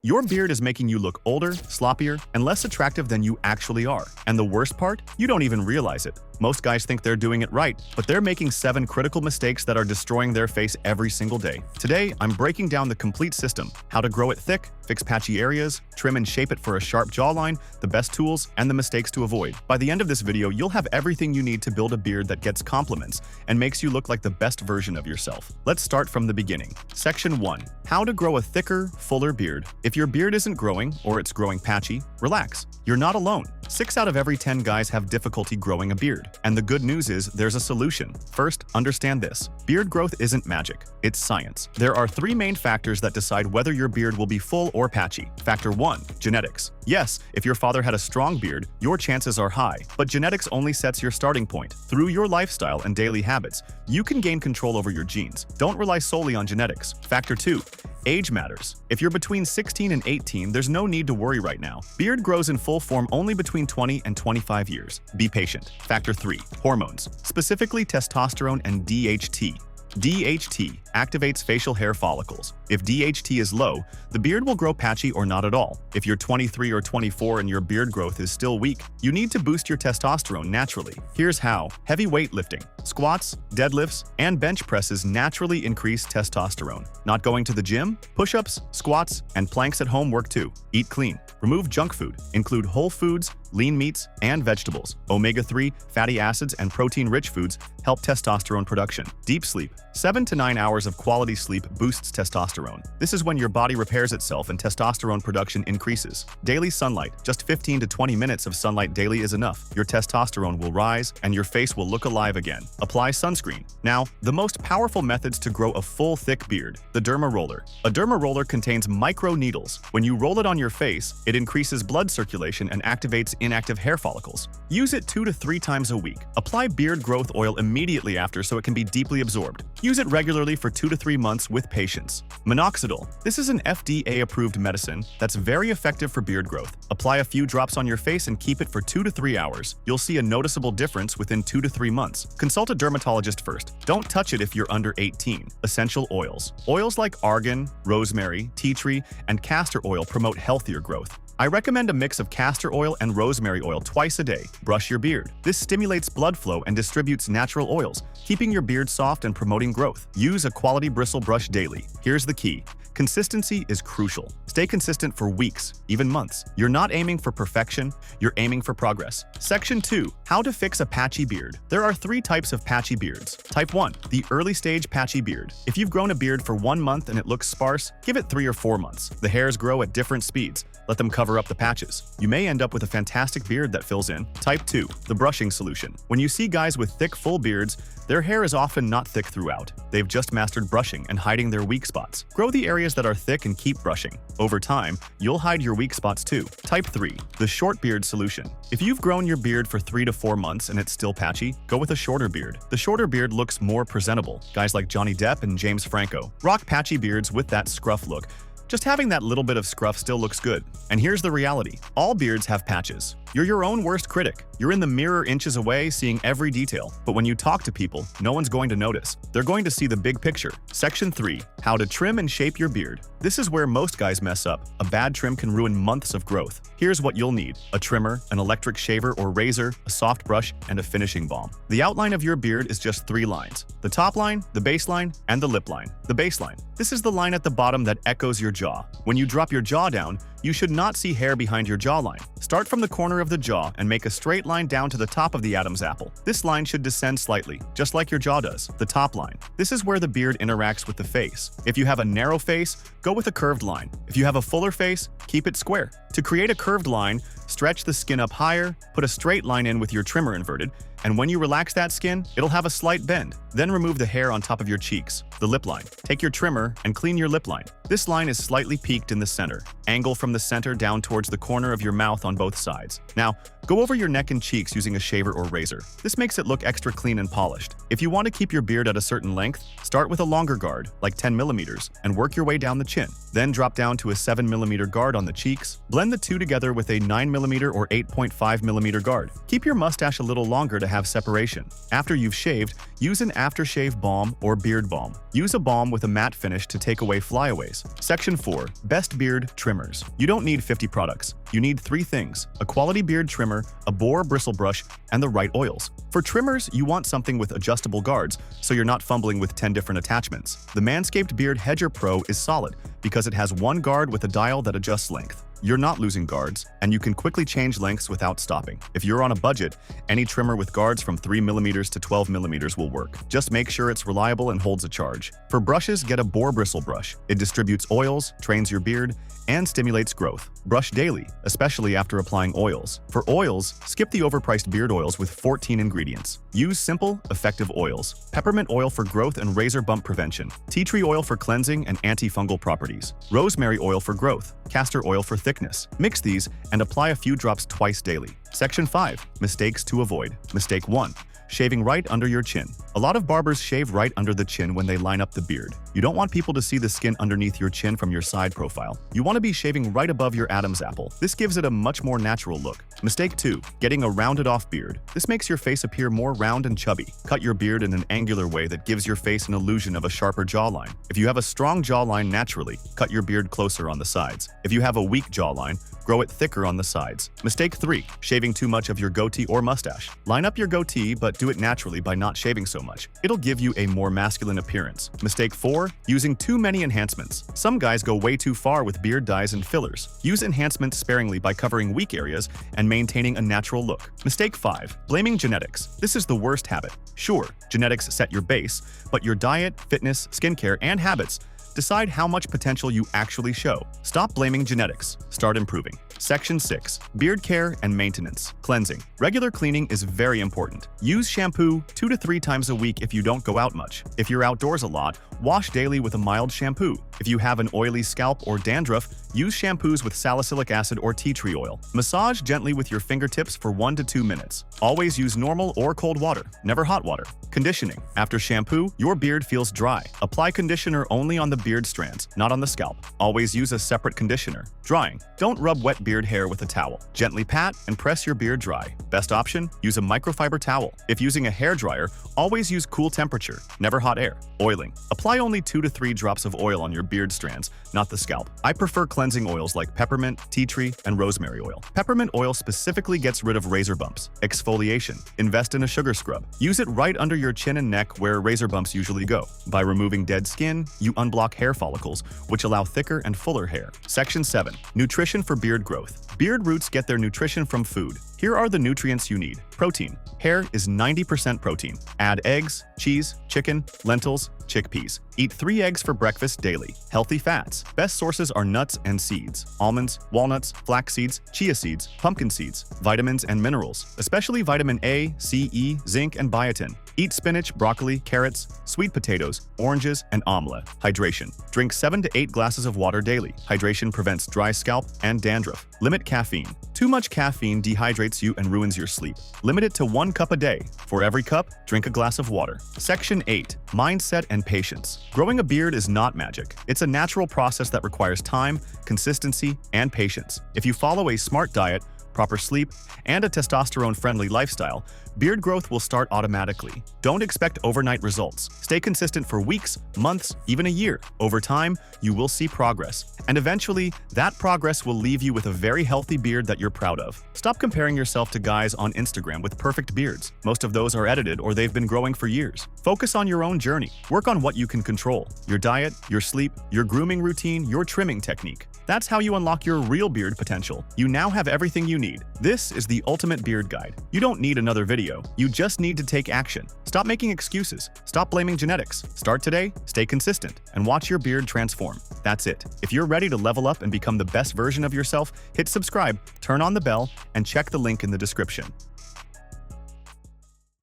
Your beard is making you look older, sloppier, and less attractive than you actually are. And the worst part? You don't even realize it. Most guys think they're doing it right, but they're making 7 critical mistakes that are destroying their face every single day. Today, I'm breaking down the complete system: how to grow it thick, fix patchy areas, trim and shape it for a sharp jawline, the best tools, and the mistakes to avoid. By the end of this video, you'll have everything you need to build a beard that gets compliments and makes you look like the best version of yourself. Let's start from the beginning. Section 1. How to grow a thicker, fuller beard. If your beard isn't growing, or it's growing patchy, relax. You're not alone. 6 out of every 10 guys have difficulty growing a beard. And the good news is there's a solution. First, understand this. Beard growth isn't magic. It's science. There are 3 main factors that decide whether your beard will be full or patchy. Factor 1. Genetics. Yes, if your father had a strong beard, your chances are high. But genetics only sets your starting point. Through your lifestyle and daily habits, you can gain control over your genes. Don't rely solely on genetics. Factor 2. Age matters. If you're between 16 and 18, there's no need to worry right now. Beard grows in full form only between 20 and 25 years. Be patient. Factor 3. Hormones, specifically testosterone and DHT. DHT activates facial hair follicles. If DHT is low, the beard will grow patchy or not at all. If you're 23 or 24 and your beard growth is still weak, you need to boost your testosterone naturally. Here's how. Heavy weightlifting, squats, deadlifts, and bench presses naturally increase testosterone. Not going to the gym? Push-ups, squats, and planks at home work too. Eat clean. Remove junk food. Include whole foods, lean meats, and vegetables. Omega-3, fatty acids, and protein-rich foods help testosterone production. Deep sleep. 7 to 9 hours of quality sleep boosts testosterone. This is when your body repairs itself and testosterone production increases. Daily sunlight. Just 15 to 20 minutes of sunlight daily is enough. Your testosterone will rise and your face will look alive again. Apply sunscreen. Now, the most powerful methods to grow a full, thick beard. The derma roller. A derma roller contains micro needles. When you roll it on your face, it increases blood circulation and activates inactive hair follicles. Use it 2 to 3 times a week. Apply beard growth oil immediately after so it can be deeply absorbed. Use it regularly for 2 to 3 months with patience. Minoxidil. This is an FDA-approved medicine that's very effective for beard growth. Apply a few drops on your face and keep it for 2 to 3 hours. You'll see a noticeable difference within 2 to 3 months. Consult a dermatologist first. Don't touch it if you're under 18. Essential oils. Oils like argan, rosemary, tea tree, and castor oil promote healthier growth. I recommend a mix of castor oil and rosemary oil twice a day. Brush your beard. This stimulates blood flow and distributes natural oils, keeping your beard soft and promoting growth. Use a quality bristle brush daily. Here's the key. Consistency is crucial. Stay consistent for weeks, even months. You're not aiming for perfection, you're aiming for progress. Section 2. How to fix a patchy beard. There are 3 types of patchy beards. Type 1. The early stage patchy beard. If you've grown a beard for 1 month and it looks sparse, give it 3 or 4 months. The hairs grow at different speeds. Let them cover up the patches. You may end up with a fantastic beard that fills in. Type 2. The brushing solution. When you see guys with thick, full beards, their hair is often not thick throughout. They've just mastered brushing and hiding their weak spots. Grow the areas that are thick and keep brushing. Over time, you'll hide your weak spots too. Type 3. The short beard solution. If you've grown your beard for 3 to 4 months and it's still patchy, go with a shorter beard. The shorter beard looks more presentable. Guys like Johnny Depp and James Franco rock patchy beards with that scruff look. Just having that little bit of scruff still looks good. And here's the reality. All beards have patches. You're your own worst critic. You're in the mirror inches away, seeing every detail. But when you talk to people, no one's going to notice. They're going to see the big picture. Section 3. How to trim and shape your beard. This is where most guys mess up. A bad trim can ruin months of growth. Here's what you'll need: a trimmer, an electric shaver or razor, a soft brush, and a finishing balm. The outline of your beard is just 3 lines. The top line, the baseline, and the lip line. The baseline. This is the line at the bottom that echoes your jaw. When you drop your jaw down, you should not see hair behind your jawline. Start from the corner of the jaw and make a straight line down to the top of the Adam's apple. This line should descend slightly, just like your jaw does. The top line. This is where the beard interacts with the face. If you have a narrow face, go with a curved line. If you have a fuller face, keep it square. To create a curved line, stretch the skin up higher, put a straight line in with your trimmer inverted, and when you relax that skin, it'll have a slight bend. Then remove the hair on top of your cheeks. The lip line. Take your trimmer and clean your lip line. This line is slightly peaked in the center. Angle from the center down towards the corner of your mouth on both sides. Now, Go over your neck and cheeks using a shaver or razor. This makes it look extra clean and polished. If you want to keep your beard at a certain length, start with a longer guard, like 10 millimeters, and work your way down the chin. Then drop down to a 7 millimeter guard on the cheeks. Blend the two together with a 9 millimeter or 8.5 millimeter guard. Keep your mustache a little longer to have separation. After you've shaved, use an aftershave balm or beard balm. Use a balm with a matte finish to take away flyaways. Section 4. Best beard trimmers. You don't need 50 products. You need 3 things: a quality beard trimmer, a boar bristle brush, and the right oils. For trimmers, you want something with adjustable guards, so you're not fumbling with 10 different attachments. The Manscaped Beard Hedger Pro is solid because it has one guard with a dial that adjusts length. You're not losing guards, and you can quickly change lengths without stopping. If you're on a budget, any trimmer with guards from 3 millimeters to 12 millimeters will work. Just make sure it's reliable and holds a charge. For brushes, get a boar bristle brush. It distributes oils, trains your beard, and stimulates growth. Brush daily, especially after applying oils. For oils, skip the overpriced beard oils with 14 ingredients. Use simple, effective oils. Peppermint oil for growth and razor bump prevention. Tea tree oil for cleansing and antifungal properties. Rosemary oil for growth. Castor oil for thickness. Mix these and apply a few drops twice daily. Section 5. Mistakes to avoid. Mistake 1. Shaving right under your chin. A lot of barbers shave right under the chin when they line up the beard. You don't want people to see the skin underneath your chin from your side profile. You want to be shaving right above your Adam's apple. This gives it a much more natural look. Mistake 2. Getting a rounded off beard. This makes your face appear more round and chubby. Cut your beard in an angular way that gives your face an illusion of a sharper jawline. If you have a strong jawline naturally, cut your beard closer on the sides. If you have a weak jawline, grow it thicker on the sides. Mistake 3. Shaving too much of your goatee or mustache. Line up your goatee, but do it naturally by not shaving so much. It'll give you a more masculine appearance. Mistake 4. Using too many enhancements. Some guys go way too far with beard dyes and fillers. Use enhancements sparingly by covering weak areas and maintaining a natural look. Mistake 5. Blaming genetics. This is the worst habit. Sure, genetics set your base, but your diet, fitness, skincare, and habits decide how much potential you actually show. Stop blaming genetics. Start improving. Section 6. Beard care and maintenance. Cleansing. Regular cleaning is very important. Use shampoo 2 to 3 times a week if you don't go out much. If you're outdoors a lot, wash daily with a mild shampoo. If you have an oily scalp or dandruff, use shampoos with salicylic acid or tea tree oil. Massage gently with your fingertips for 1 to 2 minutes. Always use normal or cold water, never hot water. Conditioning. After shampoo, your beard feels dry. Apply conditioner only on the beard strands, not on the scalp. Always use a separate conditioner. Drying. Don't rub wet beard hair with a towel. Gently pat and press your beard dry. Best option? Use a microfiber towel. If using a hair dryer, always use cool temperature, never hot air. Oiling. Apply only 2 to 3 drops of oil on your beard strands, not the scalp. I prefer cleansing oils like peppermint, tea tree, and rosemary oil. Peppermint oil specifically gets rid of razor bumps. Exfoliation. Invest in a sugar scrub. Use it right under your chin and neck where razor bumps usually go. By removing dead skin, you unblock hair follicles, which allow thicker and fuller hair. Section 7. Nutrition for beard growth. Beard roots get their nutrition from food. Here are the nutrients you need. Protein. Hair is 90% protein. Add eggs, cheese, chicken, lentils, chickpeas. Eat 3 eggs for breakfast daily. Healthy fats. Best sources are nuts and seeds. Almonds, walnuts, flax seeds, chia seeds, pumpkin seeds. Vitamins and minerals, especially vitamin A, C, E, zinc, and biotin. Eat spinach, broccoli, carrots, sweet potatoes, oranges, and amla. Hydration. Drink 7 to 8 glasses of water daily. Hydration prevents dry scalp and dandruff. Limit caffeine. Too much caffeine dehydrates you and ruins your sleep. Limit it to 1 cup a day. For every cup, drink a glass of water. Section 8. Mindset and patience. Growing a beard is not magic. It's a natural process that requires time, consistency, and patience. If you follow a smart diet, proper sleep, and a testosterone-friendly lifestyle, beard growth will start automatically. Don't expect overnight results. Stay consistent for weeks, months, even a year. Over time, you will see progress, and eventually, that progress will leave you with a very healthy beard that you're proud of. Stop comparing yourself to guys on Instagram with perfect beards. Most of those are edited or they've been growing for years. Focus on your own journey. Work on what you can control: your diet, your sleep, your grooming routine, your trimming technique. That's how you unlock your real beard potential. You now have everything you need. This is the ultimate beard guide. You don't need another video. You just need to take action. Stop making excuses. Stop blaming genetics. Start today, stay consistent, and watch your beard transform. That's it. If you're ready to level up and become the best version of yourself, hit subscribe, turn on the bell, and check the link in the description.